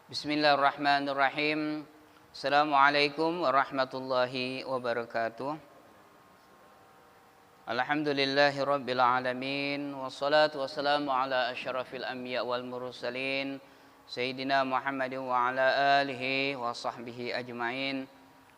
Bismillahirrahmanirrahim. Assalamualaikum warahmatullahi wabarakatuh. Alhamdulillahi rabbil alamin. Wassalatu wassalamu ala asyrafil anbiya wal mursalin Sayyidina Muhammadin wa ala alihi wa sahbihi ajma'in.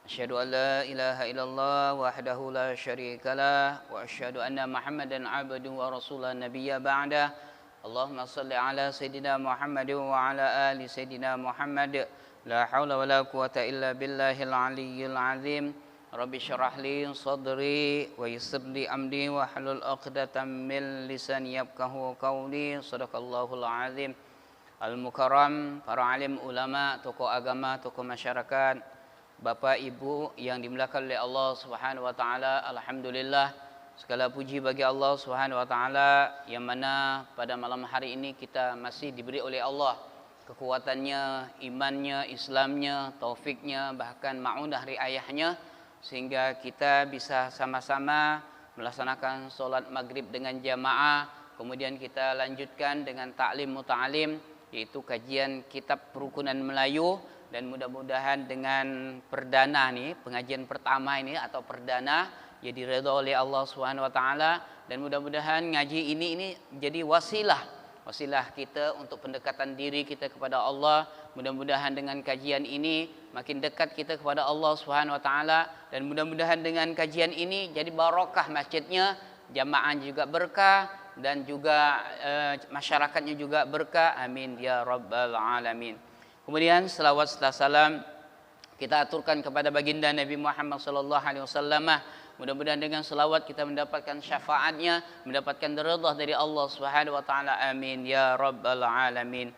Asyhadu an la ilaha illallah wahdahu la syarikalah wa asyhadu anna Muhammadan abduhu wa rasulan nabiyya ba'dah. Allahumma salli ala Sayyidina Muhammad wa ala ali Sayyidina Muhammad. La hawla wa la quwata illa billahil aliyyil azim. Rabbi syarah li sadri wa yassir li amri wa halul 'uqdatam min lisani yafqahu qawli. Shadaqallahul azim. Al-Mukarram, para alim ulama, tokoh agama, tokoh masyarakat, Bapak Ibu yang dimuliakan oleh Allah Subhanahu wa taala, alhamdulillah. Segala puji bagi Allah Subhanahu wa taala yang mana pada malam hari ini kita masih diberi oleh Allah kekuatannya, imannya, Islamnya, taufiknya, bahkan ma'unah riayahnya, sehingga kita bisa sama-sama melaksanakan solat maghrib dengan jamaah. Kemudian kita lanjutkan dengan ta'lim muta'alim, yaitu kajian kitab Perukunan Melayu. Dan mudah-mudahan dengan perdana nih, pengajian pertama ini atau perdana, ya diridha oleh Allah Subhanahu wa taala, dan mudah-mudahan ngaji ini jadi wasilah kita untuk pendekatan diri kita kepada Allah. Mudah-mudahan dengan kajian ini makin dekat kita kepada Allah Subhanahu wa taala, dan mudah-mudahan dengan kajian ini jadi barokah masjidnya, jamaah juga berkah, dan juga masyarakatnya juga berkah. Amin ya rabbal alamin. Kemudian selawat serta salam kita aturkan kepada baginda Nabi Muhammad sallallahu alaihi wasallam. Mudah-mudahan dengan selawat kita mendapatkan syafaatnya, mendapatkan ridha dari Allah Subhanahu wa taala. Amin ya rabbal alamin.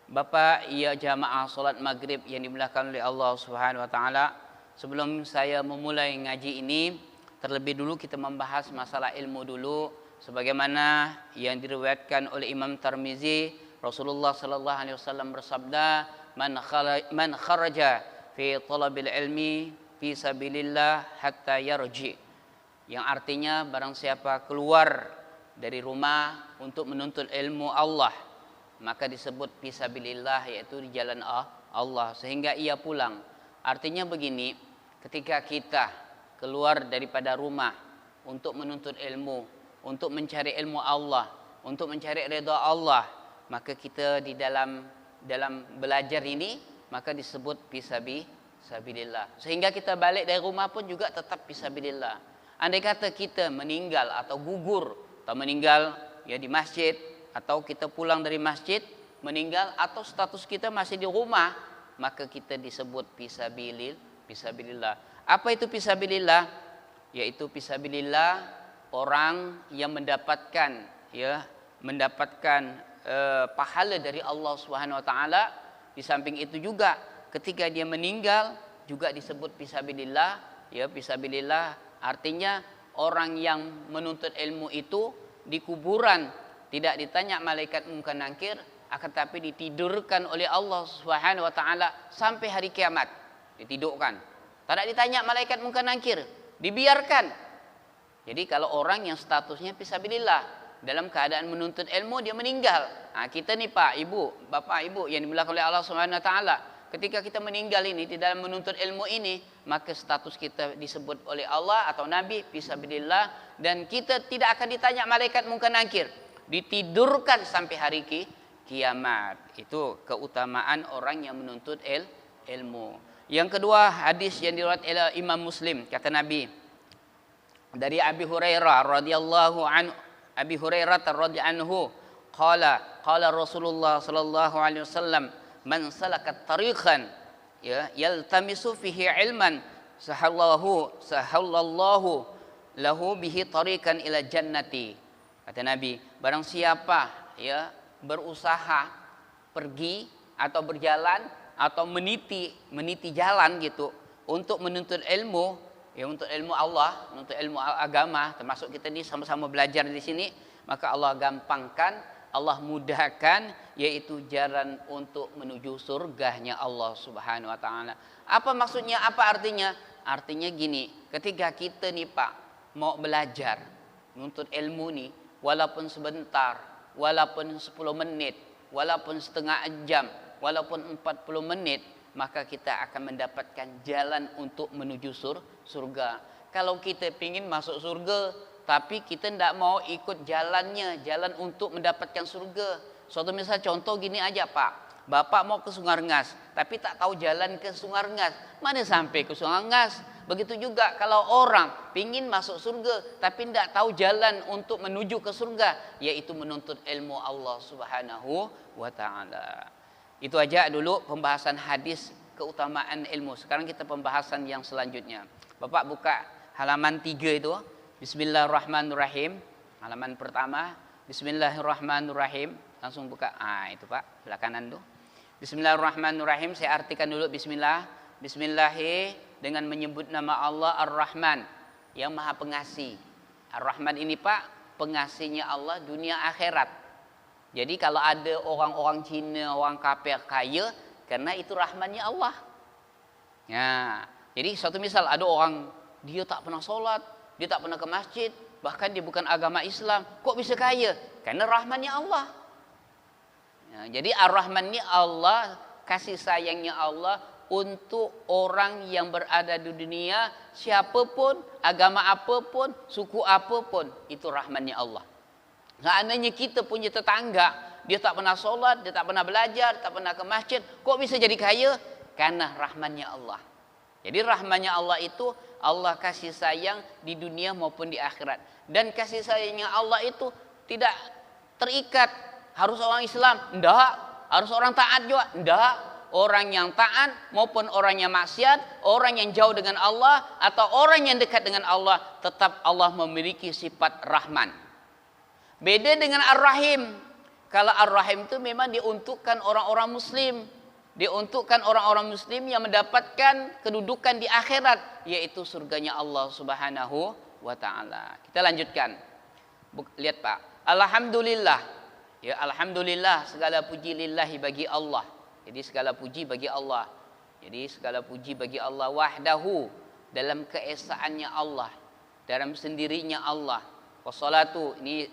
Bapak ya jamaah salat maghrib yang dimuliakan oleh Allah Subhanahu wa taala, sebelum saya memulai ngaji ini, terlebih dulu kita membahas masalah ilmu dulu, sebagaimana yang diriwayatkan oleh Imam Tirmizi. Rasulullah sallallahu alaihi wasallam bersabda, man kharaja fi talabil ilmi fi sabilillah hatta yarji, yang artinya barang siapa keluar dari rumah untuk menuntut ilmu Allah, maka disebut fi sabilillah, yaitu di jalan Allah, sehingga ia pulang. Artinya begini, ketika kita keluar daripada rumah untuk menuntut ilmu, untuk mencari ilmu Allah, untuk mencari ridha Allah, maka kita di dalam belajar ini maka disebut fisabilillah. Sehingga kita balik dari rumah pun juga tetap fisabilillah. Andai kata kita meninggal atau gugur, atau meninggal ya di masjid, atau kita pulang dari masjid meninggal, atau status kita masih di rumah, maka kita disebut fisabilillah. Apa itu fisabilillah? Yaitu fisabilillah orang yang mendapatkan pahala dari Allah Subhanahu wa taala. Di samping itu juga ketika dia meninggal juga disebut fisabilillah. Ya, fisabilillah artinya orang yang menuntut ilmu itu di kuburan tidak ditanya malaikat munkar nakir, akan tapi ditidurkan oleh Allah Subhanahu wa taala sampai hari kiamat. Ditidurkan. Tidak ditanya malaikat munkar nakir, dibiarkan. Jadi kalau orang yang statusnya fisabilillah dalam keadaan menuntut ilmu, dia meninggal. Kita nih Pak, Ibu, Bapak, Ibu yang dimuliakan oleh Allah Subhanahu wa taala, ketika kita meninggal ini di dalam menuntut ilmu ini, maka status kita disebut oleh Allah atau Nabi fisabilillah, dan kita tidak akan ditanya malaikat munkar nakir, ditidurkan sampai hari kiamat. Itu keutamaan orang yang menuntut ilmu. Yang kedua, hadis yang diriwayatkan oleh Imam Muslim, kata Nabi dari Abi Hurairah radhiyallahu anhu, qala Rasulullah sallallahu alaihi wasallam, man salaka tariqan yaltamisu fihi ilman sahallallahu lahu bihi tariqan ila jannati. Kata Nabi, barang siapa berusaha pergi atau berjalan atau meniti jalan gitu untuk menuntut ilmu, untuk ilmu Allah, untuk ilmu agama, termasuk kita ini sama-sama belajar di sini, maka Allah gampangkan, Allah mudahkan, yaitu jalan untuk menuju surganya Allah Subhanahu wa taala. Apa maksudnya? Apa artinya? Artinya gini, ketika kita nih Pak mau belajar, menuntut ilmu nih, walaupun sebentar, walaupun 10 menit, walaupun setengah jam, walaupun 40 menit, maka kita akan mendapatkan jalan untuk menuju surga. Kalau kita ingin masuk surga, tapi kita tidak mau ikut jalannya, jalan untuk mendapatkan surga. Suatu misal contoh gini aja Pak, Bapak mau ke Sungai Rengas, tapi tak tahu jalan ke Sungai Rengas, mana sampai ke Sungai Rengas? Begitu juga kalau orang ingin masuk surga, tapi tidak tahu jalan untuk menuju ke surga, yaitu menuntut ilmu Allah Subhanahu wa Ta'ala. Itu aja dulu pembahasan hadis keutamaan ilmu. Sekarang kita pembahasan yang selanjutnya. Bapak buka halaman 3 itu. Bismillahirrahmanirrahim. Halaman pertama. Bismillahirrahmanirrahim. Langsung buka. Itu Pak, sebelah kanan tuh. Bismillahirrahmanirrahim. Saya artikan dulu bismillah. Bismillahi, dengan menyebut nama Allah Ar-Rahman, yang Maha Pengasih. Ar-Rahman ini Pak, pengasihnya Allah dunia akhirat. Jadi kalau ada orang-orang Cina, orang kafir kaya, karena itu rahmannya Allah. Ya, jadi suatu misal ada orang dia tak pernah sholat, dia tak pernah ke masjid, bahkan dia bukan agama Islam, kok bisa kaya? Karena rahmannya Allah. Ya, jadi Ar-Rahman ini Allah, kasih sayangnya Allah untuk orang yang berada di dunia, siapapun, agama apapun, suku apapun, itu rahmannya Allah. Seandainya kita punya tetangga, dia tak pernah sholat, dia tak pernah belajar, tak pernah ke masjid, kok bisa jadi kaya? Karena rahmannya Allah. Jadi rahmannya Allah itu Allah kasih sayang di dunia maupun di akhirat. Dan kasih sayangnya Allah itu tidak terikat harus orang Islam, enggak. Harus orang taat juga, enggak. Orang yang taat maupun orang yang maksiat, orang yang jauh dengan Allah atau orang yang dekat dengan Allah, tetap Allah memiliki sifat rahman. Beda dengan Ar-Rahim. Kalau Ar-Rahim itu memang diuntukkan orang-orang muslim, diuntukkan orang-orang muslim yang mendapatkan kedudukan di akhirat, yaitu surganya Allah Subhanahu wa Ta'ala. Kita lanjutkan. Lihat Pak, alhamdulillah. Ya, alhamdulillah, segala puji lillahi, bagi Allah. Jadi segala puji bagi Allah. Jadi segala puji bagi Allah wahdahu, dalam keesaannya Allah, dalam sendirinya Allah. Wassalatu, ini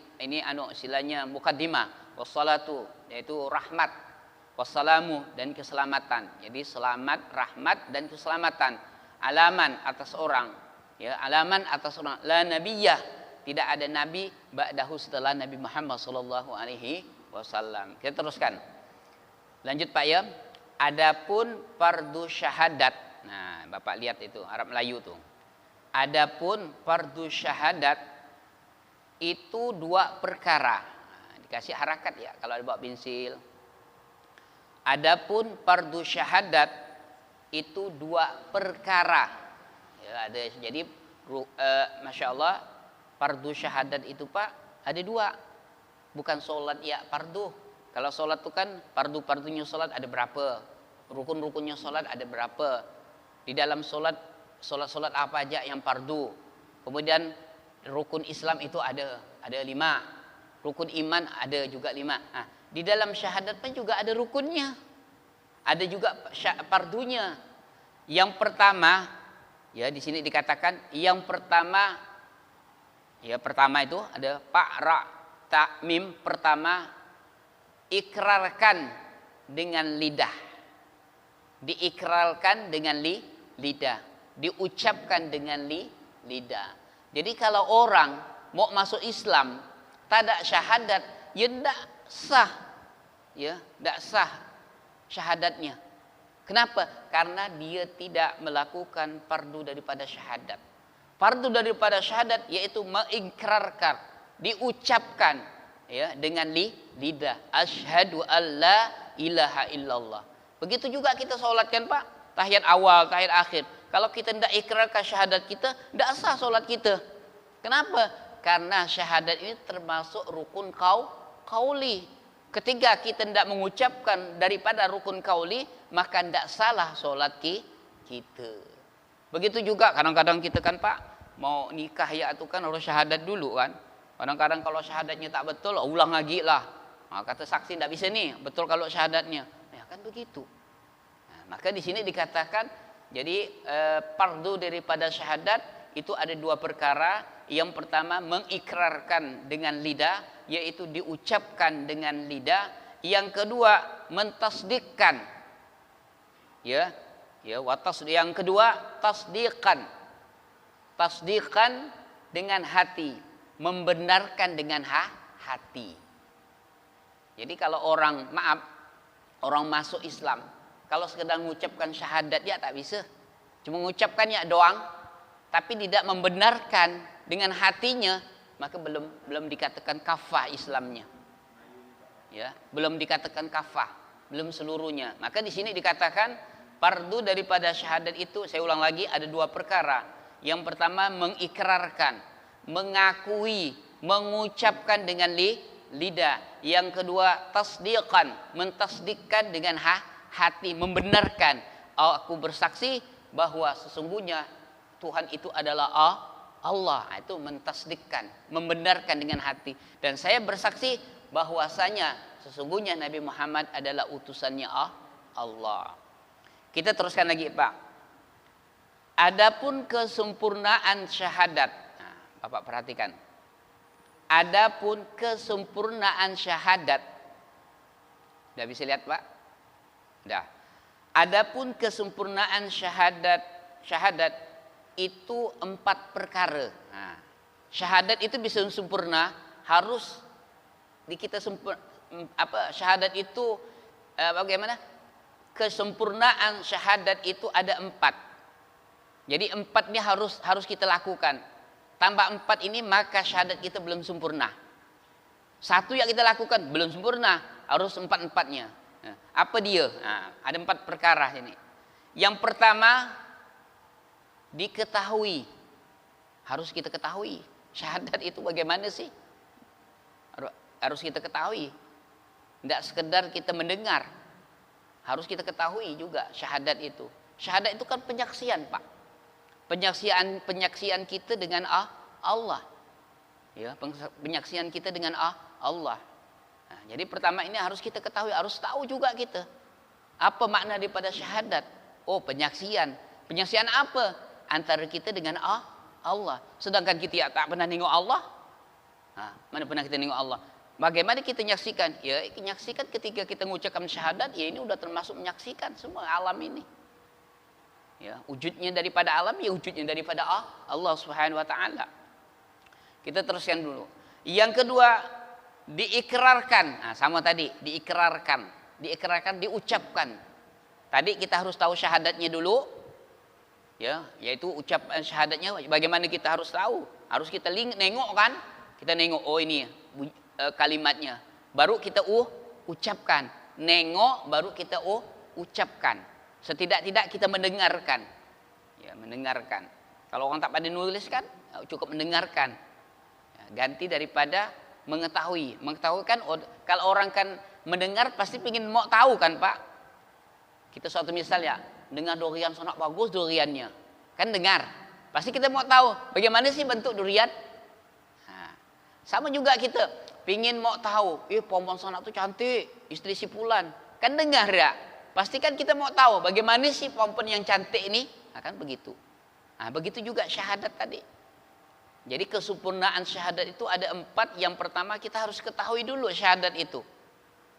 istilahnya mukaddimah. Wassalatu, yaitu rahmat. Wassalamu, dan keselamatan. Jadi selamat, rahmat, dan keselamatan. Alaman atas orang. Ya, alaman atas orang. La nabiyyah, tidak ada nabi ba'dahu setelah Nabi Muhammad sallallahu alaihi wasallam. Kita teruskan. Lanjut Pak ya. Adapun fardu syahadat. Nah, Bapak lihat itu Arab Melayu tuh. Adapun fardu syahadat itu dua perkara. Nah, dikasih harakat ya kalau ada bawa pensil. Adapun fardu syahadat itu dua perkara. Ya, ada jadi Masya Allah, fardu syahadat itu Pak ada dua. Bukan sholat ya fardu. Kalau sholat itu kan fardu-fardunya sholat ada berapa? Rukun-rukunnya sholat ada berapa? Di dalam sholat apa aja yang fardu? Kemudian rukun Islam itu ada 5. Rukun iman ada juga 5. Nah, di dalam syahadat pun juga ada rukunnya. Ada juga fardunya. Yang pertama, ya di sini dikatakan yang pertama, ya pertama itu ada ra ta mim, pertama ikrarkan dengan lidah. Diikrarkan dengan lidah, diucapkan dengan lidah. Jadi kalau orang mau masuk Islam tak ada syahadat, ya tidak sah. Ya, tidak sah syahadatnya. Kenapa? Karena dia tidak melakukan fardu daripada syahadat. Fardu daripada syahadat yaitu mengikrarkan, diucapkan ya dengan lidah. Asyhadu alla ilaha illallah. Begitu juga kita sholat kan Pak, tahiyat awal, tahiyat akhir. Kalau kita tidak ikrarkan syahadat kita, tidak sah sholat kita. Kenapa? Karena syahadat ini termasuk rukun qauli. Ketika kita tidak mengucapkan daripada rukun qauli, maka tidak salah sholat kita. Begitu juga kadang-kadang kita kan Pak, mau nikah ya itu kan harus syahadat dulu kan. Kadang-kadang kalau syahadatnya tak betul, ulang lagi lah. Nah, kata saksi tidak bisa nih, betul kalau syahadatnya. Ya kan begitu. Nah, maka di sini dikatakan, jadi fardu daripada syahadat itu ada dua perkara. Yang pertama mengikrarkan dengan lidah, yaitu diucapkan dengan lidah. Yang kedua mentasdikkan. Ya. Ya, yang kedua tasdiqan. Tasdiqan dengan hati, membenarkan dengan hati. Jadi kalau orang masuk Islam, kalau sekedar mengucapkan syahadat dia tak bisa. Cuma mengucapkannya doang, tapi tidak membenarkan dengan hatinya, maka belum dikatakan kafah Islamnya. Ya, belum dikatakan kafah, belum seluruhnya. Maka di sini dikatakan fardu daripada syahadat itu, saya ulang lagi, ada dua perkara. Yang pertama mengikrarkan, mengakui, mengucapkan dengan lidah. Yang kedua tasdiqan, mentasdikkan dengan hati, membenarkan. Aku bersaksi bahwa sesungguhnya Tuhan itu adalah Allah. Itu mentasdikkan, membenarkan dengan hati. Dan saya bersaksi bahwasanya sesungguhnya Nabi Muhammad adalah utusannya Allah. Kita teruskan lagi, Pak. Adapun kesempurnaan syahadat. Nah, Bapak perhatikan. Adapun kesempurnaan syahadat. Sudah bisa lihat, Pak? Sudah. Adapun kesempurnaan syahadat itu 4 perkara. Nah, syahadat itu bisa sempurna, harus di kita syahadat itu bagaimana? Kesempurnaan syahadat itu ada 4. Jadi 4 ini harus kita lakukan. Tambah 4 ini maka syahadat kita belum sempurna. 1 yang kita lakukan belum sempurna, harus 4-4-nya. Nah, apa dia? Nah, ada 4 perkara ini. Yang pertama diketahui. Harus kita ketahui. Syahadat itu bagaimana sih? Harus kita ketahui. Tidak sekedar kita mendengar. Harus kita ketahui juga syahadat itu. Syahadat itu kan penyaksian, Pak. Penyaksian kita dengan Allah. Ya, penyaksian kita dengan Allah. Nah, jadi pertama ini harus kita ketahui, harus tahu juga kita. Apa makna daripada syahadat? Oh, penyaksian. Penyaksian apa? Antara kita dengan Allah. Sedangkan kita tak pernah nengok Allah. Nah, mana pernah kita nengok Allah? Bagaimana kita menyaksikan? Ya, menyaksikan ketika kita mengucapkan syahadat, ya ini udah termasuk menyaksikan semua alam ini. Ya, wujudnya daripada alam, ya wujudnya daripada Allah Subhanahu wa taala. Kita teruskan dulu. Yang kedua, diikrarkan. Nah, sama tadi, diikrarkan, diucapkan. Tadi kita harus tahu syahadatnya dulu. Ya, yaitu ucapan syahadatnya bagaimana kita harus tahu. Harus kita nengok kan? Kita nengok, oh ini kalimatnya, baru kita ucapkan. Nengok baru kita ucapkan. Setidak-tidak kita mendengarkan. Ya, mendengarkan. Kalau orang tak pandai nulis kan, cukup mendengarkan. Ya, ganti daripada mengetahui. Mengetahui kan, kalau orang kan mendengar pasti ingin mau tahu kan, Pak. Kita suatu misal ya, dengar durian sangat bagus duriannya. Kan dengar. Pasti kita mau tahu bagaimana sih bentuk durian. Nah, sama juga kita pingin mau tahu, pohon sanak tuh cantik, istri si Fulan. Kan dengar ya? Pasti kan kita mau tahu bagaimana sih pohon yang cantik ini. Nah, kan begitu. Nah, begitu juga syahadat tadi. Jadi kesempurnaan syahadat itu ada 4. Yang pertama kita harus ketahui dulu syahadat itu.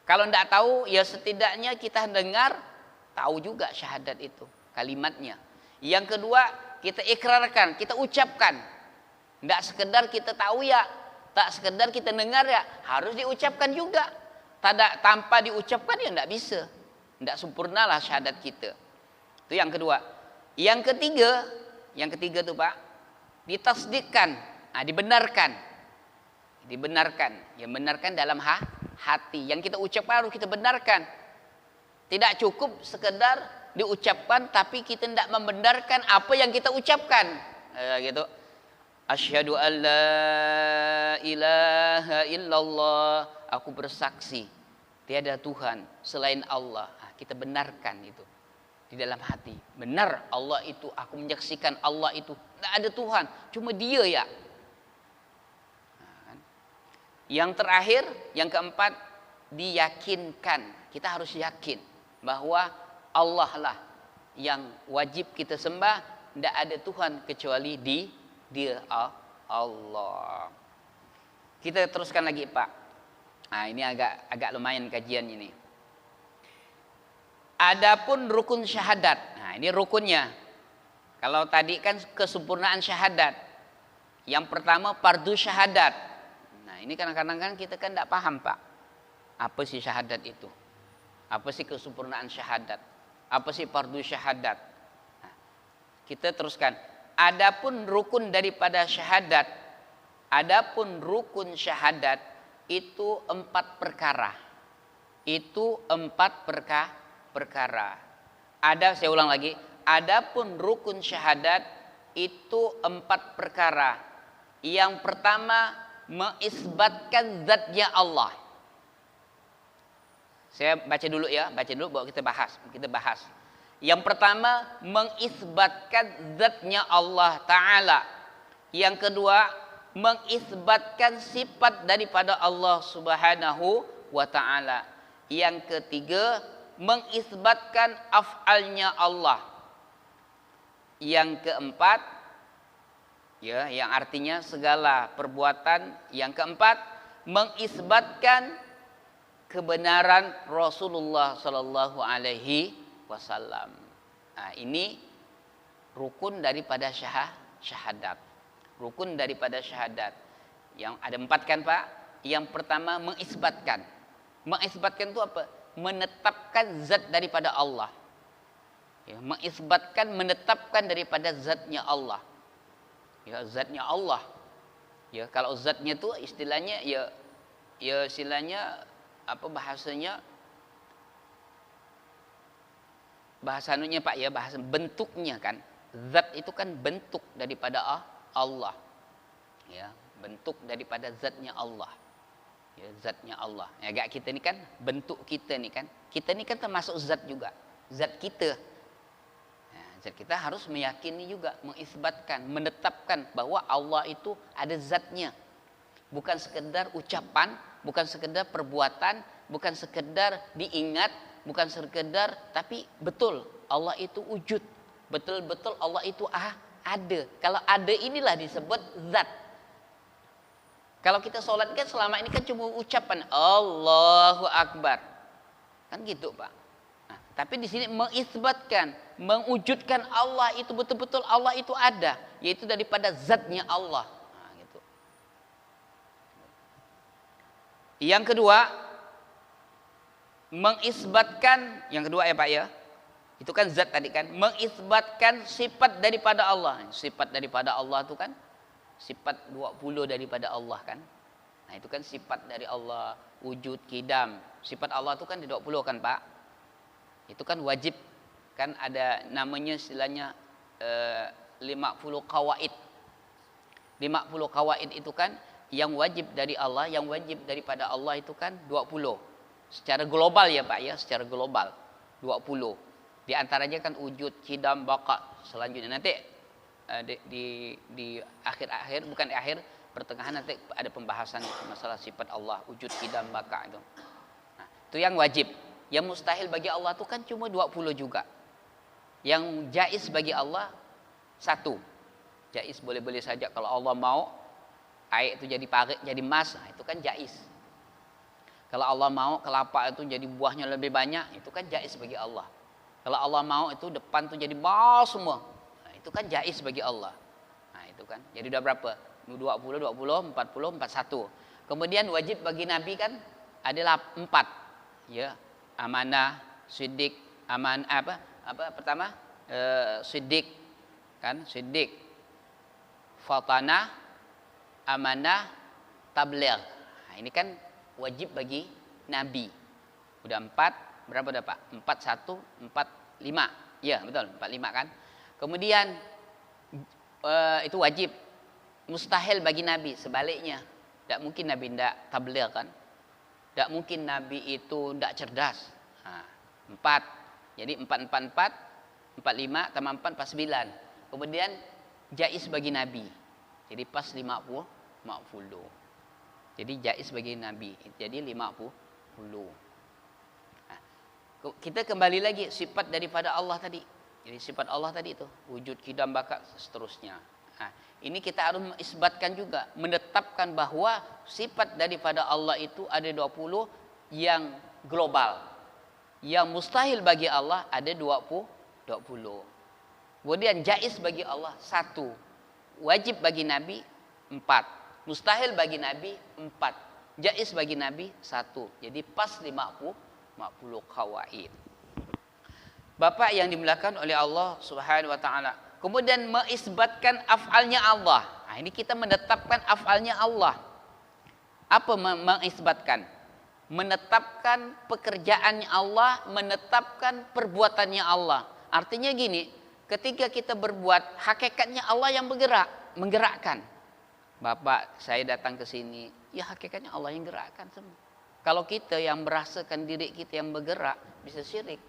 Kalau tidak tahu, ya setidaknya kita dengar, tahu juga syahadat itu, kalimatnya. Yang kedua, kita ikrarkan, kita ucapkan. Tidak sekedar kita tahu ya, tak sekedar kita dengar ya, harus diucapkan juga. Tanpa diucapkan ya tidak bisa. Tidak sempurnalah syahadat kita. Itu yang kedua. Yang ketiga tuh Pak, ditasdikkan, dibenarkan. Ya benarkan dalam hati. Yang kita ucapkan harus kita benarkan. Tidak cukup sekedar diucapkan tapi kita tidak membenarkan apa yang kita ucapkan. Gitu. Asyhadu an la ilaha illallah. Aku bersaksi tiada Tuhan selain Allah. Kita benarkan itu di dalam hati. Benar Allah itu, aku menyaksikan Allah itu. Tidak ada Tuhan, cuma Dia ya. Yang terakhir, yang keempat, diyakinkan. Kita harus yakin bahwa Allah lah yang wajib kita sembah. Tidak ada Tuhan kecuali Dia Allah. Kita teruskan lagi Pak. Nah, ini agak lumayan kajian ini. Adapun rukun syahadat. Nah, ini rukunnya. Kalau tadi kan kesempurnaan syahadat. Yang pertama fardu syahadat. Nah, ini kadang-kadang kan kita kan tidak paham, Pak. Apa sih syahadat itu? Apa sih kesempurnaan syahadat? Apa sih fardu syahadat? Nah, kita teruskan. Adapun rukun daripada syahadat, adapun rukun syahadat itu 4 perkara. Itu 4 perkara. Saya ulang lagi. Adapun rukun syahadat itu 4 perkara. Yang pertama, mengisbatkan zatnya Allah. Saya baca dulu ya, baru kita bahas. Yang pertama, mengisbatkan zatnya Allah Ta'ala. Yang kedua, mengisbatkan sifat daripada Allah Subhanahu wa Ta'ala. Yang ketiga, mengisbatkan af'alnya Allah. Yang keempat, ya, yang artinya segala perbuatan. Yang keempat, mengisbatkan kebenaran Rasulullah Sallallahu Alaihi Wasallam. Nah, ini rukun daripada syahadat. Rukun daripada syahadat. Yang ada 4 kan, Pak? Yang pertama, mengisbatkan. Mengisbatkan itu apa? Menetapkan zat daripada Allah. Ya, mengisbatkan, menetapkan daripada zatnya Allah. Ya, zatnya Allah. Ya, kalau zatnya itu istilahnya ya istilahnya apa bahasanya? Bahasa anunya, Pak, ya, bahasa bentuknya kan. Zat itu kan bentuk daripada Allah. Ya, bentuk daripada zatnya Allah. Ya, zatnya Allah. Ya, agak kita ni kan bentuk kita ni kan. Kita ni kan termasuk zat juga. Zat kita. Ya, zat kita harus meyakini juga, mengisbatkan, menetapkan bahwa Allah itu ada zatnya. Bukan sekedar ucapan, bukan sekedar perbuatan, bukan sekedar diingat, bukan sekedar, tapi betul Allah itu wujud. Betul-betul Allah itu ada. Kalau ada inilah disebut zat. Kalau kita sholat kan selama ini kan cuma ucapan Allahu Akbar. Kan gitu, Pak. Nah, tapi di sini mengisbatkan, mewujudkan Allah itu betul-betul Allah itu ada, yaitu daripada zatnya Allah. Nah, gitu. Yang kedua, mengisbatkan, yang kedua ya, Pak, ya. Itu kan zat tadi kan, mengisbatkan sifat daripada Allah. Sifat daripada Allah itu kan sifat 20 daripada Allah kan. Nah, itu kan sifat dari Allah, wujud, qidam. Sifat Allah itu kan di 20 kan, Pak. Itu kan wajib kan, ada namanya istilahnya 50 qawaid. 50 qawaid itu kan yang wajib dari Allah, yang wajib daripada Allah itu kan 20. Secara global ya, Pak, ya, secara global 20. Di antaranya kan wujud, qidam, baqa. Selanjutnya nanti di akhir-akhir, bukan di akhir, pertengahan nanti ada pembahasan masalah sifat Allah, wujud, qidam, baqa itu. Nah, itu yang wajib. Yang mustahil bagi Allah itu kan cuma 20 juga. Yang jaiz bagi Allah 1. Jaiz boleh-boleh saja kalau Allah mau air itu jadi parit, jadi emas, nah, itu kan jaiz. Kalau Allah mau kelapa itu jadi buahnya lebih banyak, itu kan jaiz bagi Allah. Kalau Allah mau itu depan itu jadi bau semua, nah, itu kan jaiz bagi Allah. Nah, itu kan. Jadi udah berapa? 20, 40, 41. Kemudian wajib bagi Nabi kan adalah 4. Ya, amanah, siddiq, pertama siddiq kan, siddiq, fatanah, amanah, tabligh. Nah, ini kan wajib bagi Nabi. Udah 4, berapa udah, Pak? 41, 45. Ya, betul, 45 kan. Kemudian itu wajib. Mustahil bagi Nabi, sebaliknya. Tidak mungkin Nabi tidak tabligh kan. Tidak mungkin Nabi itu tidak cerdas. Nah, 4. Jadi 4, 45 tambah 4, 49. Kemudian jaiz bagi Nabi. Jadi pas 50. Jadi jaiz bagi Nabi. Jadi 50. Nah, kita kembali lagi sifat daripada Allah tadi. Jadi sifat Allah tadi itu wujud, qidam, baqa, seterusnya. Nah, ini kita harus isbatkan juga, menetapkan bahwa sifat daripada Allah itu ada 20 yang global. Yang mustahil bagi Allah ada 20. Kemudian jaiz bagi Allah 1. Wajib bagi Nabi 4. Mustahil bagi Nabi 4. Jaiz bagi Nabi 1. Jadi pas 50 qawaid. Bapak yang dimuliakan oleh Allah Subhanahu wa taala. Kemudian mengisbatkan af'alnya Allah. Nah, ini kita menetapkan af'alnya Allah. Apa mengisbatkan? Menetapkan pekerjaannya Allah, menetapkan perbuatannya Allah. Artinya gini, ketika kita berbuat, hakikatnya Allah yang menggerakkan. Bapak, saya datang ke sini, ya hakikatnya Allah yang gerakkan semua. Kalau kita yang merasakan diri kita yang bergerak, bisa syirik.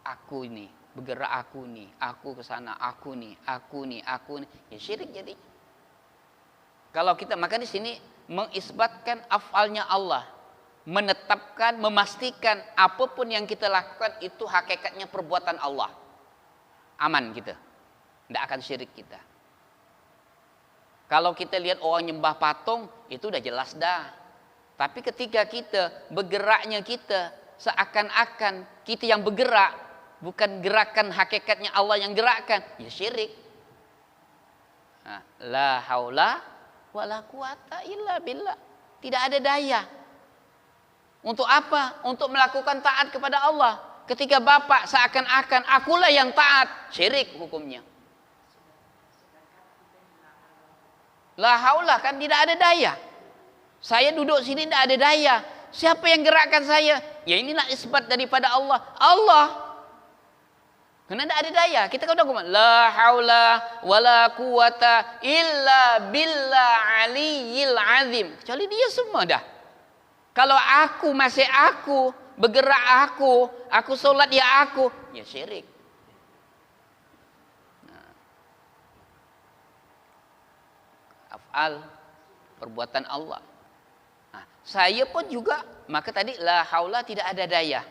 Aku ini, bergerak aku nih, aku ke sana, aku nih, ya syirik jadi. Kalau kita, maka di sini mengisbatkan af'alnya Allah, menetapkan, memastikan apapun yang kita lakukan itu hakikatnya perbuatan Allah. Aman kita, tidak akan syirik kita. Kalau kita lihat orang nyembah patung, itu udah jelas dah. Tapi ketika kita bergeraknya kita seakan-akan kita yang bergerak, bukan gerakan hakikatnya Allah yang gerakkan, ya syirik. Nah, la haula wala quwata illa billah. Tidak ada daya. Untuk apa? Untuk melakukan taat kepada Allah. Ketika bapak seakan-akan akulah yang taat, syirik hukumnya. La haula kan tidak ada daya. Saya duduk sini tidak ada daya. Siapa yang gerakkan saya? Ya inilah isbat daripada Allah. Allah. Karena tidak ada daya. Kita kan udah ngomong la haula wala quwata illa billah aliyil azim. Kecuali dia semua dah. Kalau aku masih aku, bergerak aku solat ya aku, ya syirik. Nah. Af'al perbuatan Allah. Nah, saya pun juga, maka tadi la haula tidak ada daya.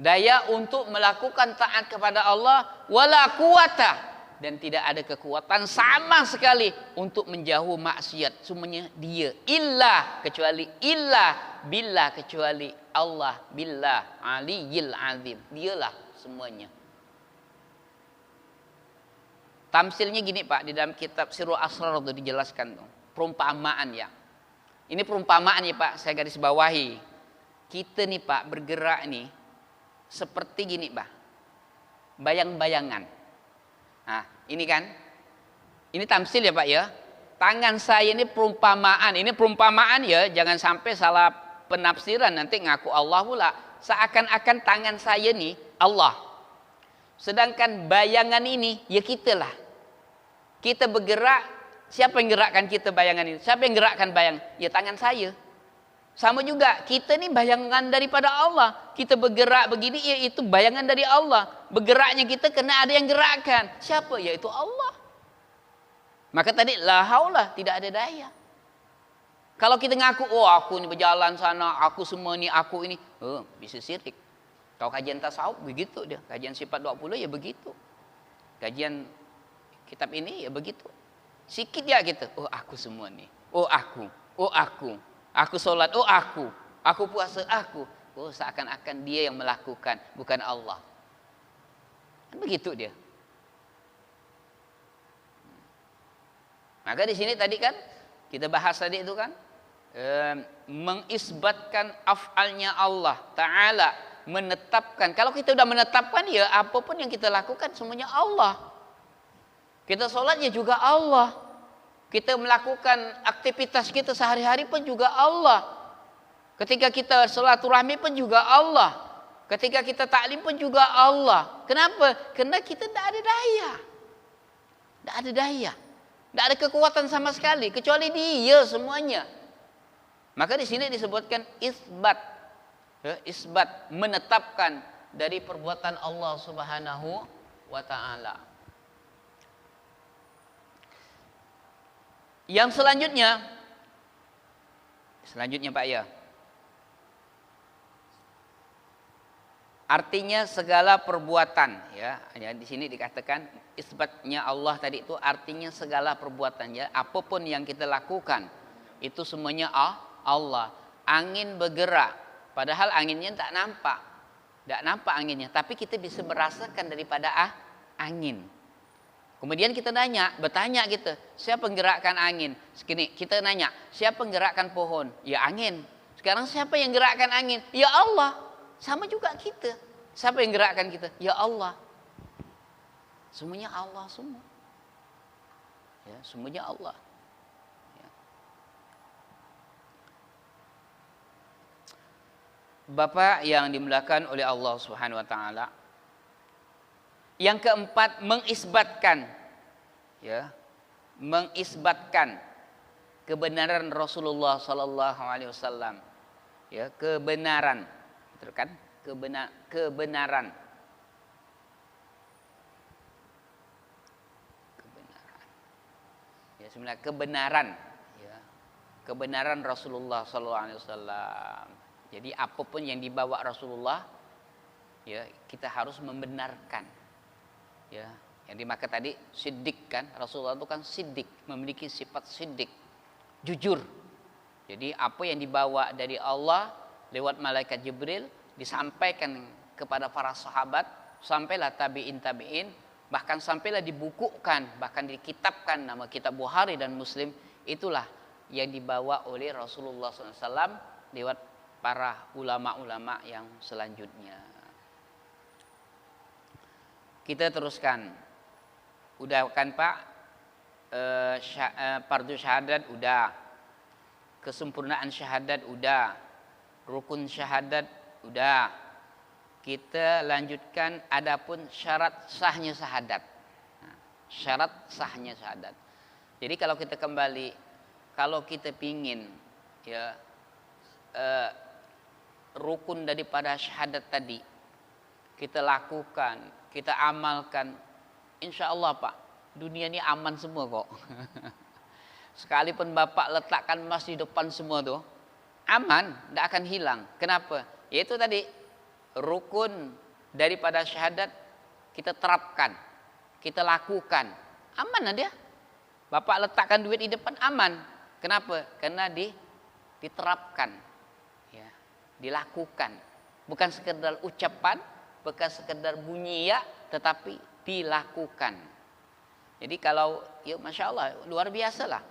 Daya untuk melakukan taat kepada Allah wala quwata, dan tidak ada kekuatan sama sekali untuk menjauh maksiat. Semuanya dia, illa kecuali illa billah, kecuali Allah, billah aliyil azim, dialah semuanya. Tamsilnya gini Pak, di dalam kitab Sirrul Asrar itu dijelaskan tuh, perumpamaan ya. Ini perumpamaan ya Pak, saya garis bawahi. Kita nih Pak bergerak nih seperti gini Pak, bayang-bayangan. Nah ini kan, ini tamsil ya Pak ya. Tangan saya ini perumpamaan ya, jangan sampai salah penafsiran nanti ngaku Allah pula. Seakan-akan tangan saya nih Allah, sedangkan bayangan ini ya kita lah. Kita bergerak, siapa yang gerakkan kita bayangan ini? Siapa yang gerakkan bayang? Ya tangan saya. Sama juga kita nih bayangan daripada Allah. Kita bergerak begini, ya itu bayangan dari Allah. Bergeraknya kita kena ada yang gerakkan. Siapa? Yaitu Allah. Maka tadi la haula, tidak ada daya. Kalau kita ngaku, oh aku ini berjalan sana, aku semua ini, aku ini, bisa syirik. Kalau kajian tasawuf begitu dia, kajian sifat 20 ya begitu. Kajian kitab ini ya begitu. Sikit ya gitu, oh aku semua nih, oh aku. Aku sholat, oh aku puasa, aku. Oh seakan-akan dia yang melakukan, bukan Allah. Kan begitu dia. Maka di sini tadi kan kita bahas tadi itu kan mengisbatkan af'alnya Allah Ta'ala, menetapkan. Kalau kita sudah menetapkan ya apapun yang kita lakukan semuanya Allah. Kita sholatnya juga Allah. Kita melakukan aktivitas kita sehari-hari pun juga Allah. Ketika kita silaturahmi pun juga Allah. Ketika kita taklim pun juga Allah. Kenapa? Karena kita tidak ada daya. Tidak ada daya. Tidak ada kekuatan sama sekali. Kecuali dia semuanya. Maka di sini disebutkan isbat. Isbat, menetapkan dari perbuatan Allah Subhanahu wa ta'ala. Yang selanjutnya Pak ya. Artinya segala perbuatan ya. Di sini dikatakan isbatnya Allah tadi itu artinya segala perbuatan ya. Apapun yang kita lakukan itu semuanya Allah. Angin bergerak, Padahal anginnya tak nampak. Tidak nampak anginnya, tapi kita bisa merasakan daripada angin. Kemudian kita bertanya gitu, siapa menggerakkan angin? Segini, kita nanya, siapa menggerakkan pohon? Ya angin. Sekarang siapa yang gerakkan angin? Ya Allah. Sama juga kita. Siapa yang gerakkan kita? Ya Allah. Semuanya Allah semua. Ya, semuanya Allah. Ya. Bapak yang dimuliakan oleh Allah Subhanahu wa taala. Yang keempat, mengisbatkan kebenaran Rasulullah sallallahu alaihi wasallam. Ya, kebenaran. Betul kan? Kebenaran. Ya, sebenarnya kebenaran, ya. Kebenaran Rasulullah sallallahu alaihi wasallam. Jadi apapun yang dibawa Rasulullah, ya, kita harus membenarkan. Ya, yang dimaksud tadi siddiq kan, Rasulullah itu kan siddiq, memiliki sifat siddiq, jujur. Jadi apa yang dibawa dari Allah lewat malaikat Jibril disampaikan kepada para sahabat, sampailah tabi'in, bahkan sampailah dibukukan, bahkan dikitabkan nama kitab Bukhari dan Muslim, itulah yang dibawa oleh Rasulullah SAW lewat para ulama-ulama yang selanjutnya. Kita teruskan. Udah kan Pak? Fardu syahadat udah. Kesempurnaan syahadat udah. Rukun syahadat udah. Kita lanjutkan adapun syarat sahnya syahadat. Syarat sahnya syahadat. Jadi kalau kita kembali, kalau kita pingin ya rukun daripada syahadat tadi kita lakukan, kita amalkan, insya Allah Pak, dunia ini aman semua kok. Sekalipun Bapak letakkan emas di depan semua tuh, aman, tidak akan hilang. Kenapa? Yaitu tadi rukun daripada syahadat kita terapkan, kita lakukan, aman ada. Bapak letakkan duit di depan, aman. Kenapa? Karena diterapkan, ya, dilakukan, bukan sekedar ucapan, bukan sekedar bunyi ya, tetapi dilakukan. Jadi kalau, ya masya Allah, luar biasa lah.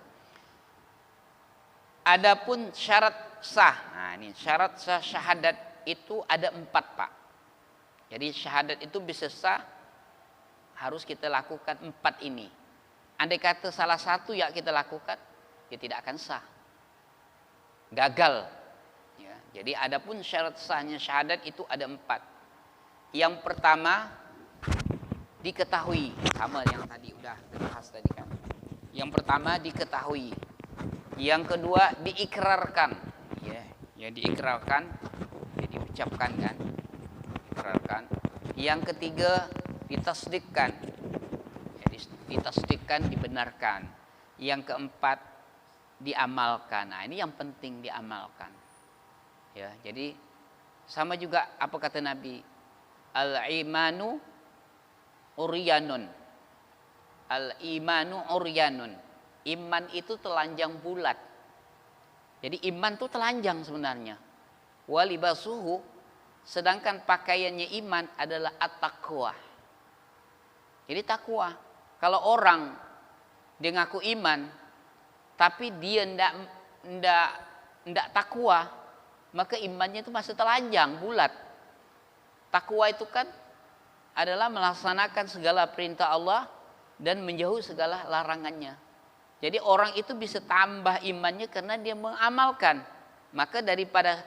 Adapun syarat sah, nah ini syarat sah syahadat itu ada 4 Pak. Jadi syahadat itu bisa sah, harus kita lakukan 4 ini. Andai kata salah satu yang kita lakukan, ya tidak akan sah, gagal. Ya, jadi adapun syarat sahnya syahadat itu ada 4. Yang pertama diketahui, sama yang tadi udah dibahas tadi kan. Yang pertama diketahui. Yang kedua diikrarkan, ya diikrarkan, ya diucapkan kan, diikrarkan. Yang ketiga ditasdikkan, ya ditasdikkan, dibenarkan. Yang keempat diamalkan. Nah ini yang penting, diamalkan. Ya, jadi sama juga apa kata Nabi, al-imanu uryanun. Al-imanu uryanun. Iman itu telanjang bulat. Jadi iman itu telanjang sebenarnya. Walibasuhu, sedangkan pakaiannya iman adalah at-taqwa. Jadi takwa. Kalau orang dia ngaku iman, tapi dia ndak takwa, maka imannya itu masih telanjang bulat. Takwa itu kan adalah melaksanakan segala perintah Allah dan menjauhi segala larangannya. Jadi orang itu bisa tambah imannya karena dia mengamalkan. Maka daripada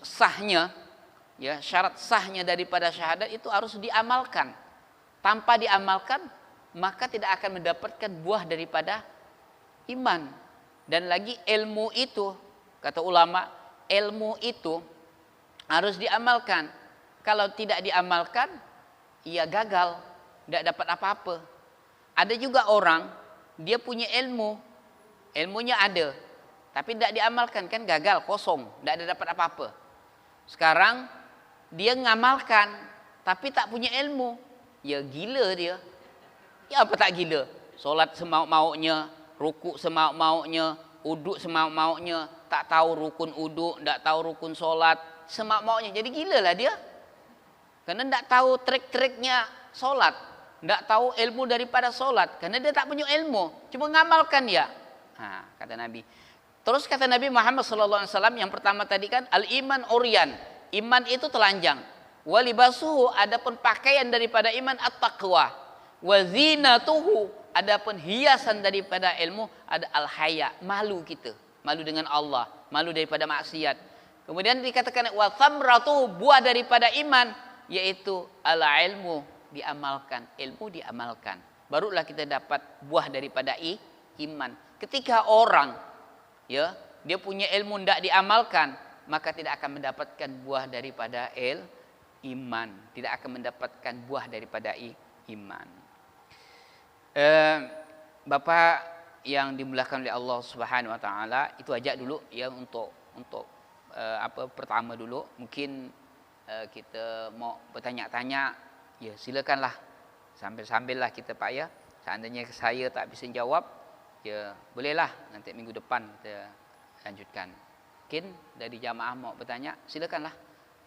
sahnya, ya syarat sahnya daripada syahadat itu harus diamalkan. Tanpa diamalkan, maka tidak akan mendapatkan buah daripada iman. Dan lagi ilmu itu, kata ulama, ilmu itu harus diamalkan. Kalau tidak diamalkan, ia gagal, tidak dapat apa-apa. Ada juga orang, dia punya ilmu, ilmunya ada, tapi tidak diamalkan, kan gagal, kosong, tidak ada dapat apa-apa. Sekarang dia ngamalkan, tapi tak punya ilmu, ya gila dia. Ya apa tak gila? Solat semau-maunya, rukuk semau-maunya, uduk semau-maunya, tak tahu rukun uduk, tidak tahu rukun solat, semak-maunya. Jadi gila lah dia. Karena tidak tahu trik-triknya solat. Tidak tahu ilmu daripada solat. Karena dia tak punya ilmu. Cuma ngamalkan dia. Nah, kata Nabi. Terus kata Nabi Muhammad SAW yang pertama tadi kan, al-iman uryan. Iman itu telanjang. Walibasuhu, adapun pakaian daripada iman at-taqwa. Wazinatuhu, adapun hiasan daripada ilmu ada al-haya. Malu kita. Malu dengan Allah. Malu daripada maksiat. Kemudian dikatakan wa thamratuhu, buah daripada iman, yaitu al-ilmu, diamalkan. Ilmu diamalkan. Barulah kita dapat buah daripada iman. Ketika orang ya, dia punya ilmu tidak diamalkan, maka tidak akan mendapatkan buah daripada iman. Tidak akan mendapatkan buah daripada iman. Bapak yang dimulakan oleh Allah Subhanahu Wa Taala, itu ajak dulu ya untuk pertama dulu. Mungkin kita mau bertanya-tanya, ya silakanlah. Sambil-sambillah kita Pak ya. Seandainya saya tak bisa jawab, ya bolehlah nanti minggu depan kita lanjutkan. Mungkin dari jamaah mau bertanya, silakanlah.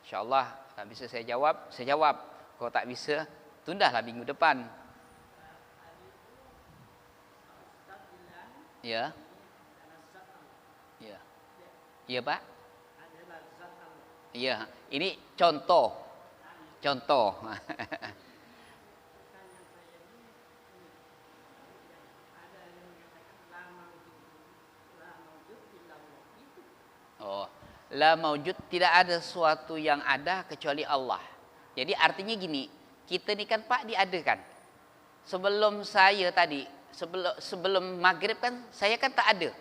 InsyaAllah kalau bisa saya jawab. Kalau tak bisa, tundahlah minggu depan. Ya. Ya. Iya Pak. Iya. Ini contoh. Oh, la maujud, tidak ada sesuatu yang ada kecuali Allah. Jadi artinya gini, kita ni kan Pak diadakan. Sebelum saya tadi, sebelum maghrib kan saya kan tak ada.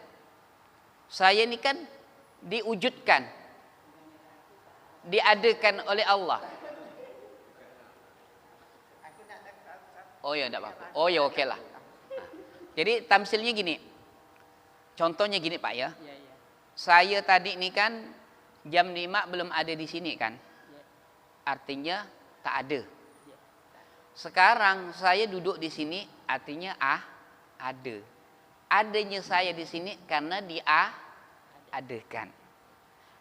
Saya ni kan diwujudkan, diadakan oleh Allah. Oh ya, tidak apa-apa. Oh ya, oke lah. Jadi tamsilnya gini, contohnya gini Pak ya. Saya tadi ini kan jam 5 belum ada di sini kan. Artinya tak ada. Sekarang saya duduk di sini artinya ada. Adanya saya di sini karena diadakan.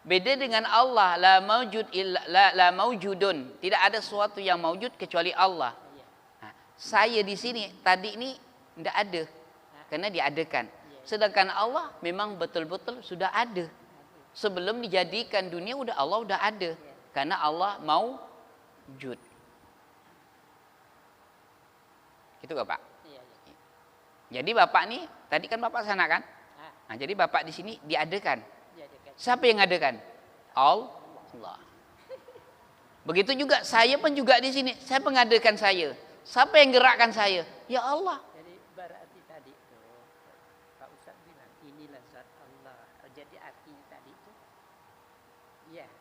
Beda dengan Allah, la maujudun, tidak ada sesuatu yang maujud kecuali Allah. Nah, saya di sini tadi ini tidak ada karena diadakan. Sedangkan Allah memang betul-betul sudah ada. Sebelum dijadikan dunia Allah udah ada. Karena Allah mau wujud. Gitu gak Pak? Iya. Jadi Bapak nih, tadi kan Bapak sana kan? Nah, jadi Bapak di sini diadakan. Siapa yang adakan? Allah. Begitu juga saya pun juga di sini. Saya mengadakan saya. Siapa yang gerakkan saya? Ya Allah.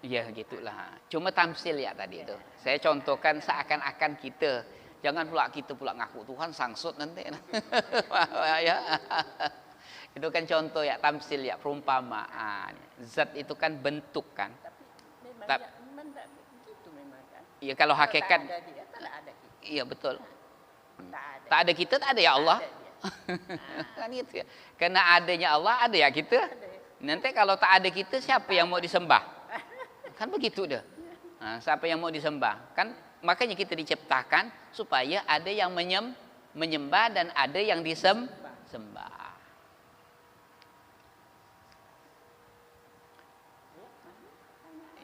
Iya gitulah. Cuma tamsil ya tadi itu. Saya contohkan seakan-akan kita. Jangan pula kita ngaku Tuhan sangsut nanti. Ya. Itu kan contoh ya, tamsil ya, perumpamaan. Zat itu kan bentuk kan. Memang begitu memang kan. Iya kalau hakikat. Iya betul. Tak ada kita, tak ada ya Allah. Kan gitu ya. Karena adanya Allah, ada ya kita. Nanti kalau tak ada kita, siapa yang mau disembah? Kan begitu dah. Nah, siapa yang mau disembah? Kan makanya kita diciptakan supaya ada yang menyembah dan ada yang disembah.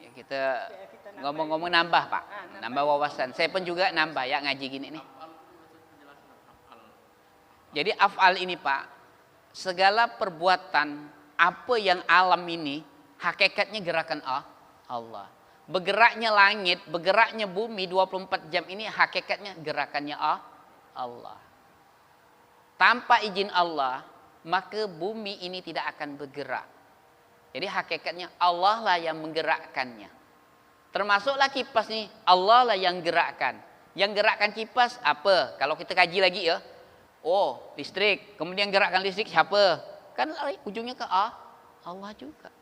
Ya, kita ngomong-ngomong nambah Pak, nambah wawasan. Saya pun juga nambah ya ngaji gini nih. Jadi af'al ini Pak, segala perbuatan apa yang alam ini hakikatnya gerakan Allah. Bergeraknya langit, bergeraknya bumi 24 jam ini hakikatnya gerakannya Allah. Tanpa izin Allah, maka bumi ini tidak akan bergerak. Jadi hakikatnya Allah lah yang menggerakkannya. Termasuklah kipas nih, Allah lah yang gerakkan. Yang gerakkan kipas apa? Kalau kita kaji lagi ya. Oh, listrik. Kemudian gerakkan listrik siapa? Kan ujungnya ke Allah juga.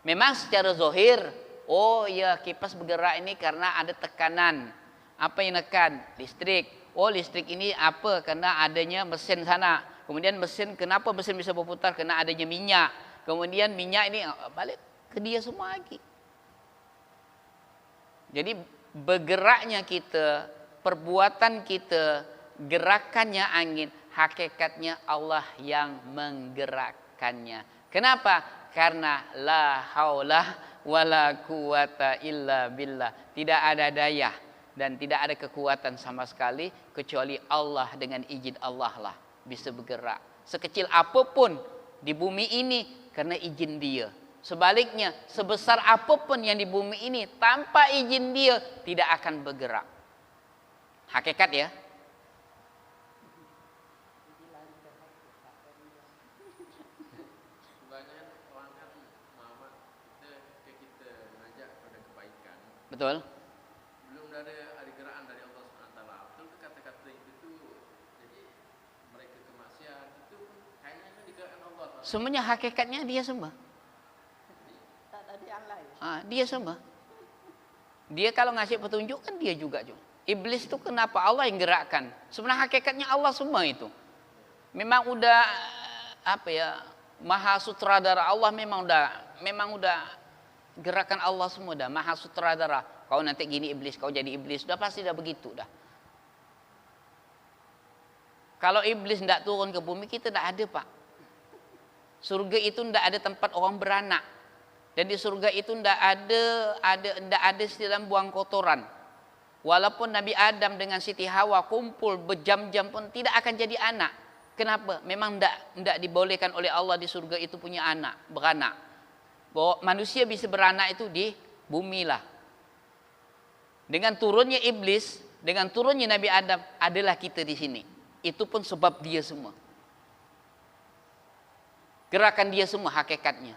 Memang secara zohir, oh ya kipas bergerak ini karena ada tekanan. Apa yang nekan? Listrik. Oh listrik ini apa? Karena adanya mesin sana. Kemudian mesin, kenapa mesin bisa berputar? Karena adanya minyak. Kemudian minyak ini balik ke dia semua lagi. Jadi bergeraknya kita, perbuatan kita, gerakannya angin, hakikatnya Allah yang menggerakkannya. Kenapa? Karena la haula wala quwata illa billah. Tidak ada daya dan tidak ada kekuatan sama sekali kecuali Allah, dengan izin Allah lah bisa bergerak. Sekecil apapun di bumi ini karena izin Dia. Sebaliknya, sebesar apapun yang di bumi ini tanpa izin Dia tidak akan bergerak. Hakikat ya. Betul. Belum ada gerakan dari Allah SWT. Betul kata-kata itu tuh, jadi mereka kemaksiat itu kayaknya kan digerakkan Allah. Semuanya hakikatnya dia semua. Tak ada yang lain. Dia semua. Dia kalau ngasih petunjuk kan dia juga. Iblis itu kenapa Allah yang gerakkan? Sebenarnya hakikatnya Allah semua itu. Memang udah apa ya? Maha sutradara Allah memang udah gerakan Allah semua dah, maha sutradara. Kau nanti gini iblis, kau jadi iblis, udah pasti dah begitu dah. Kalau iblis tidak turun ke bumi kita tidak ada pak. Surga itu tidak ada tempat orang beranak, dan di surga itu tidak ada dalam buang kotoran. Walaupun Nabi Adam dengan Siti Hawa kumpul berjam-jam pun tidak akan jadi anak. Kenapa? Memang tidak dibolehkan oleh Allah di surga itu punya anak, beranak. Bahwa manusia bisa beranak itu di bumi lah. Dengan turunnya iblis, dengan turunnya Nabi Adam, adalah kita di sini. Itu pun sebab dia semua. Gerakan dia semua hakikatnya.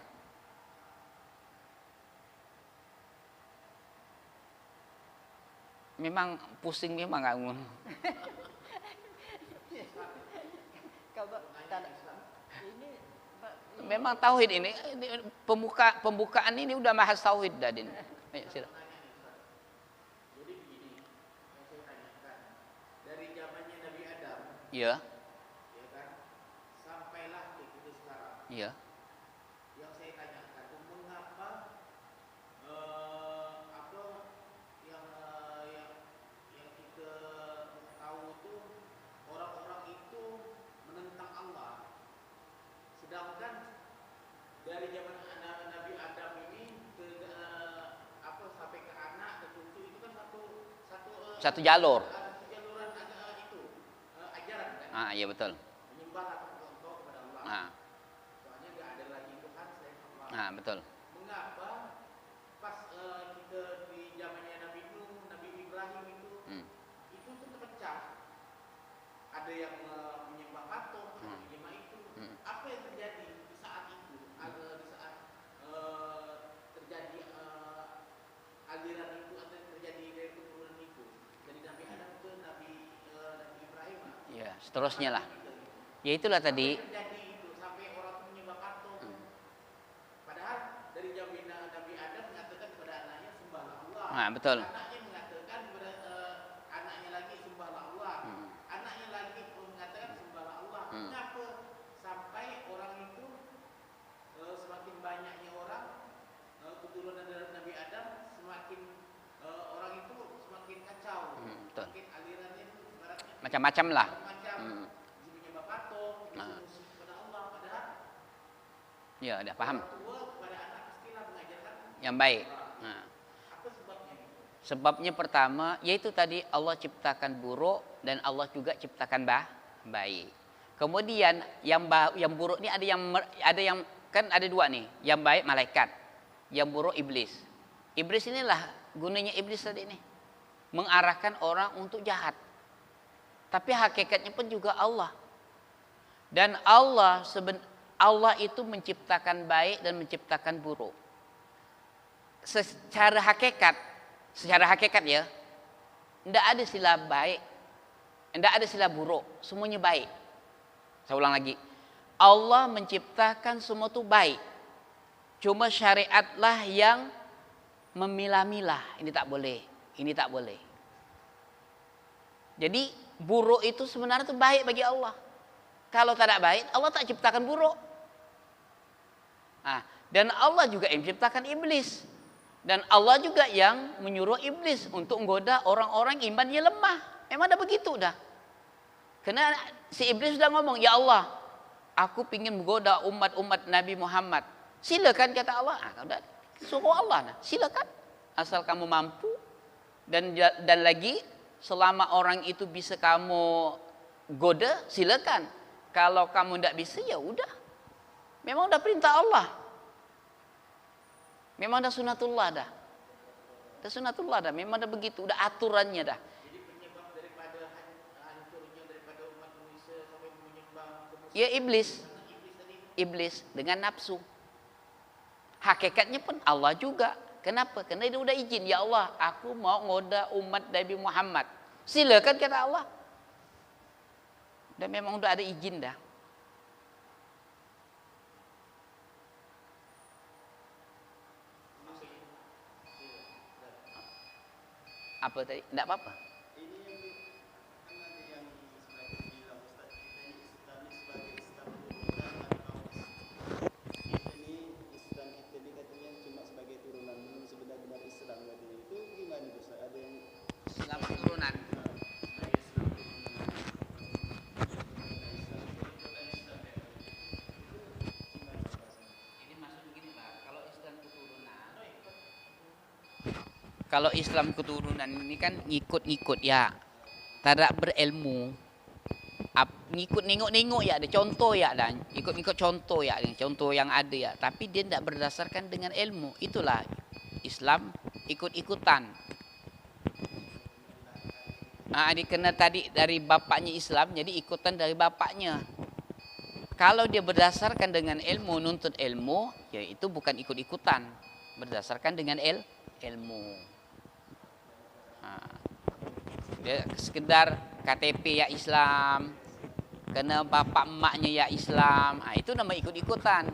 Memang pusing memang kamu. Memang tauhid ini pembukaan ini udah bahas tauhid dah ini. Ayo, silakan. Jadi begini, yang saya tanyakan, dari zamannya Nabi Adam, Iya. ya kan, sampailah ke kita sekarang. Iya. Yang saya tanyakan itu mengapa apa yang kita tahu itu orang-orang itu menentang Allah, sedangkan dari zaman Nabi Adam ini ke sampai ke anak ke cucu itu kan Satu jalur. satu jaluran itu ajaran kan. Iya betul. Menyembah engkau kepada Allah. Soalnya nggak ada lagi Tuhan selain Allah. Betul. Mengapa pas kita di zamannya Nabi Nuh, Nabi Ibrahim itu tuh terpecah. Ada yang menyembah patung, menyembah itu. Apa yang terjadi di saat itu? Di saat terjadi aliran itu atau terjadi dari keturunan itu dari Nabi Adam ke Nabi Ibrahim. Ya, seterusnya lah. Ya itulah tadi. Apa yang terjadi itu sampai orang itu menyembah patung. Padahal dari zaman Nabi Adam mengatakan kepada anaknya sembahlah Allah. Betul. Anaknya mengatakan kepada anaknya lagi sembahlah Allah. Anaknya lagi mengatakan sembahlah Allah. Kenapa sampai orang itu semakin banyaknya orang keturunan dari Nabi Adam semakin orang itu semakin kacau. Betul. Semakin alirannya itu ibaratnya Macam-macam lah. macam menyembah patung, musuh kepada Allah. Padahal Ya, udah paham. tua kepada anak pastilah mengajarkan Yang baik. apa sebabnya itu? Sebabnya pertama, yaitu tadi Allah ciptakan buruk dan Allah juga ciptakan baik. Kemudian yang buruk ini ada yang kan ada dua nih, yang baik malaikat, yang buruk iblis. Iblis inilah gunanya iblis tadi ini, mengarahkan orang untuk jahat. Tapi hakikatnya pun juga Allah. Dan Allah itu menciptakan baik dan menciptakan buruk. Secara hakikat ya, tidak ada sila baik, tidak ada sila buruk, semuanya baik. Saya ulang lagi, Allah menciptakan semua itu baik. Cuma syariatlah yang memilah-milah, ini tak boleh, ini tak boleh. Jadi buruk itu sebenarnya itu baik bagi Allah. Kalau tidak baik, Allah tak ciptakan buruk. Dan Allah juga yang menciptakan iblis. Dan Allah juga yang menyuruh iblis untuk menggoda orang-orang imannya lemah. Memang dah begitu dah. Karena si iblis sudah ngomong, ya Allah, aku ingin menggoda umat-umat Nabi Muhammad. Silakan kata Allah. Suruh Allah, silakan. Asal kamu mampu. Dan lagi, selama orang itu bisa kamu goda, silakan. Kalau kamu tidak bisa, ya udah. Memang udah perintah Allah. Memang dah sunatullah dah. Dah sunatullah dah. Memang dah begitu. Udah aturannya dah. Jadi penyebab daripada hancurnya daripada umat manusia sampai menyembah Ya iblis. Iblis dengan nafsu. Hakikatnya pun Allah juga. Kenapa? Karena dia udah izin. Ya Allah, aku mau ngoda umat Nabi Muhammad. Silakan kata Allah. Dan memang udah ada izin dah. Apa tadi? Tidak apa-apa. Ini kan ada yang sebagai bilang Ustaz, kita ini Islam ini sebagai Islam turunan atau kita ini Islam kita ini katanya cuma sebagai turunan, belum sebenar-benar Islam tadi. Itu gimana Ustaz? Ada yang Islam keturunan. Ini maksud begini Pak, kalau Islam keturunan. Kalau Islam keturunan ini kan ngikut-ngikut ya. Tidak berilmu. Ngikut nengok-nengok ya, ada contoh ya dan ikut-ikut contoh ya, contoh yang ada ya, tapi dia tidak berdasarkan dengan ilmu. Itulah Islam ikut-ikutan. Dia kena tadi dari bapaknya Islam, jadi ikutan dari bapaknya. Kalau dia berdasarkan dengan ilmu, nuntut ilmu, ya itu bukan ikut-ikutan, berdasarkan dengan ilmu. Dia sekedar KTP ya Islam, kena bapak emaknya ya Islam, itu nama ikut-ikutan.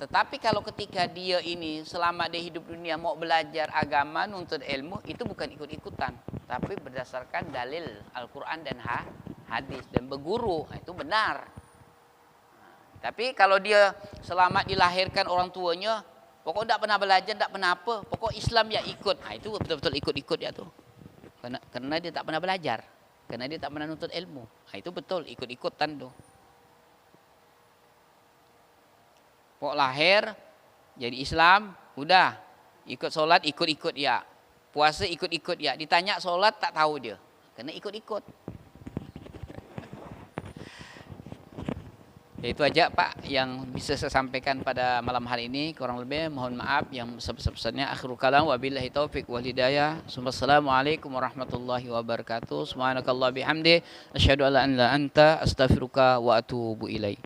Tetapi kalau ketika dia ini selama dia hidup dunia mau belajar agama, nuntut ilmu, itu bukan ikut-ikutan, tapi berdasarkan dalil Al-Quran dan hadis dan berguru, itu benar. Tapi kalau dia selama dilahirkan orang tuanya, pokok tidak pernah belajar, tidak pernah apa, pokok Islam ya ikut, itu betul-betul ikut-ikut ya tuh. Karena dia tak pernah belajar, karena dia tak pernah nuntut ilmu, itu betul ikut-ikutan tuh. Pokok lahir jadi Islam, udah ikut solat ikut-ikut ya, puasa ikut-ikut ya, ditanya solat tak tahu dia, karena ikut-ikut. Ya itu aja Pak yang bisa saya sampaikan pada malam hari ini. Kurang lebih mohon maaf yang sebesar-besarnya. Akhirul kalam wabillahi taufik wal hidayah. Assalamualaikum warahmatullahi wabarakatuh. Subhanakallah bihamdi asyhadu an la ilaha illa anta astaghfiruka wa atubu ilaik.